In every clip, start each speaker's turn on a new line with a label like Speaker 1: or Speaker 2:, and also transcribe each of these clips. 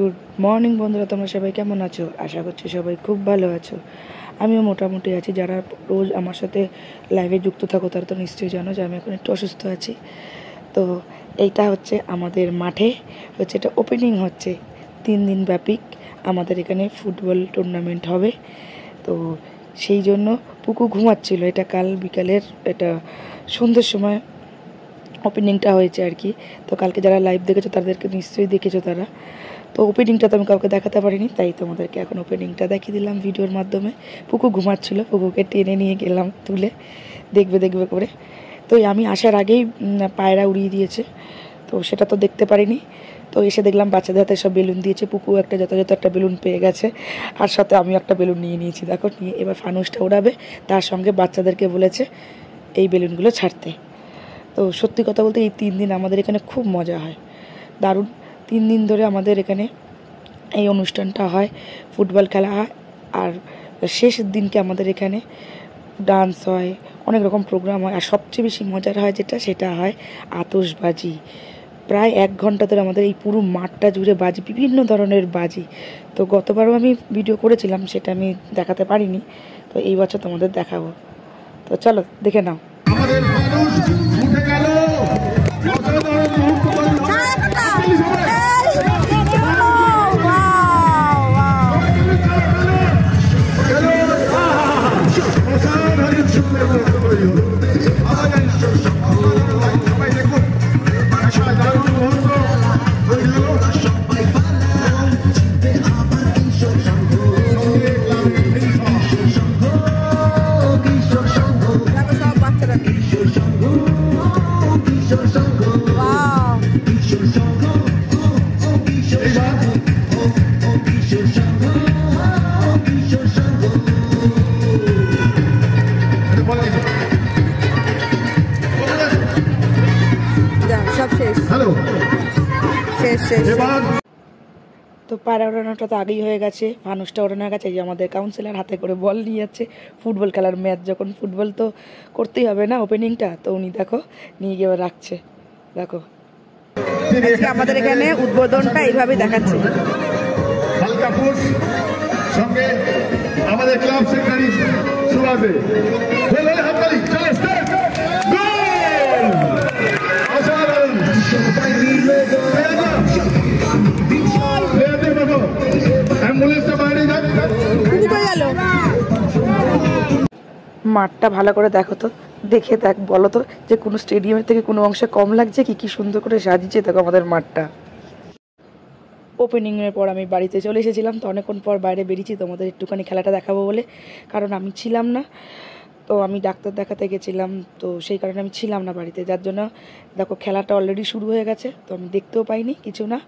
Speaker 1: Good morning বন্ধুরা, তোমরা সবাই কেমন আছো? আশা করছি সবাই খুব ভালো আছো। আমিও মোটামুটি আছি। যারা রোজ আমার সাথে লাইভে যুক্ত থাকো তারা তো নিশ্চয়ই জানো যে আমি এখন একটু অসুস্থ আছি। তো এইটা হচ্ছে আমাদের মাঠে হচ্ছে, এটা ওপেনিং হচ্ছে 3 দিন ব্যাপী আমাদের এখানে ফুটবল টুর্নামেন্ট হবে। তো সেই জন্য পুকু ঘুমাচ্ছিল। এটা কাল বিকালের, এটা সন্ধ্যের সময় ওপেনিংটা হয়েছে আর কি। তো কালকে যারা লাইভ দেখেছো তাদেরকে নিশ্চয়ই দেখেছো তারা। তো ওপেনিংটা তো আমি কাউকে দেখাতে পারিনি, তাই তোমাদেরকে এখন ওপেনিংটা দেখিয়ে দিলাম ভিডিওর মাধ্যমে। পুকু ঘুমাচ্ছিল, পুকুকে টেনে নিয়ে গেলাম তুলে দেখবে করে। তো আমি আসার আগেই পায়রা উড়িয়ে দিয়েছে, তো সেটা তো দেখতে পারিনি। তো এসে দেখলাম বাচ্চাদের হাতে সব বেলুন দিয়েছে। পুকু একটা যথাযথ একটা বেলুন পেয়ে গেছে, আর সাথে আমিও একটা বেলুন নিয়ে নিয়েছি। দেখো, নিয়ে এবার ফানুসটা উড়াবে, তার সঙ্গে বাচ্চাদেরকে বলেছে এই বেলুনগুলো ছাড়তে। তো সত্যি কথা বলতে এই 3 দিন আমাদের এখানে খুব মজা হয়, দারুণ। 3 দিন ধরে আমাদের এখানে এই অনুষ্ঠানটা হয়, ফুটবল খেলা হয়। আর শেষের দিনকে আমাদের এখানে ডান্স হয়, অনেক রকম প্রোগ্রাম হয়। আর সবচেয়ে বেশি মজার হয় সেটা হয় আতশবাজি। প্রায় 1 ঘন্টা ধরে আমাদের এই পুরো মাঠটা জুড়ে বাজি, বিভিন্ন ধরনের বাজি। তো গতবারও আমি ভিডিও করেছিলাম, সেটা আমি দেখাতে পারিনি। তো এই বছর তোমাদের দেখাবো। তো চলো দেখে নাও। আমাদের মানুষ উঠে গেল। তো পায়রা ওড়ানোটা তো আগেই হয়ে গেছে, ফানুসটা ওড়ানো হয়ে গেছে। এই যে আমাদের কাউন্সিলর হাতে করে বল নিয়ে যাচ্ছে। ফুটবল খেলার ম্যাচ যখন, ফুটবল তো করতেই হবে না ওপেনিংটা, তো উনি দেখো নিয়ে গিয়ে রাখছে। দেখো আমাদের এখানে উদ্বোধনটা এইভাবে দেখাচ্ছে। হালকা পুশ সঙ্গে আমাদের ক্লাব সেক্রেটারি সুরাজে হাততালি, চলো স্টার্ট, গোল! অসাধারণ! মাঠটা ভালো করে দেখো তো, দেখে দেখ, বলো তো যে কোনো স্টেডিয়ামের থেকে কোনো অংশে কম লাগছে কি? কি সুন্দর করে সাজিয়েছে দেখো আমাদের মাঠটা। ওপেনিংয়ের পর আমি বাড়িতে চলে এসেছিলাম। তো অনেকক্ষণ পর বাইরে বেরিয়েছি তোমাদের একটুখানি খেলাটা দেখাবো বলে, কারণ আমি ছিলাম না। তো আমি ডাক্তার দেখাতে গেছিলাম, তো সেই কারণে আমি ছিলাম না বাড়িতে, যার জন্য দেখো খেলাটা অলরেডি শুরু হয়ে গেছে। তো আমি দেখতেও পাইনি কিছু না।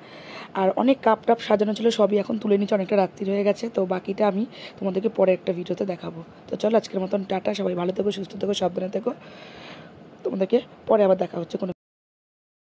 Speaker 1: আর অনেক কাপ টাপ সাজানো ছিল, সবই এখন তুলে নিচ্ছে, অনেকটা রাত্রি হয়ে গেছে। তো বাকিটা আমি তোমাদেরকে পরে একটা ভিডিওতে দেখাবো। তো চলো আজকের মতন টাটা, সবাই ভালো থেকো, সুস্থ থেকো, সাবধানে থেকো। তোমাদেরকে পরে আবার দেখা হচ্ছে কোনো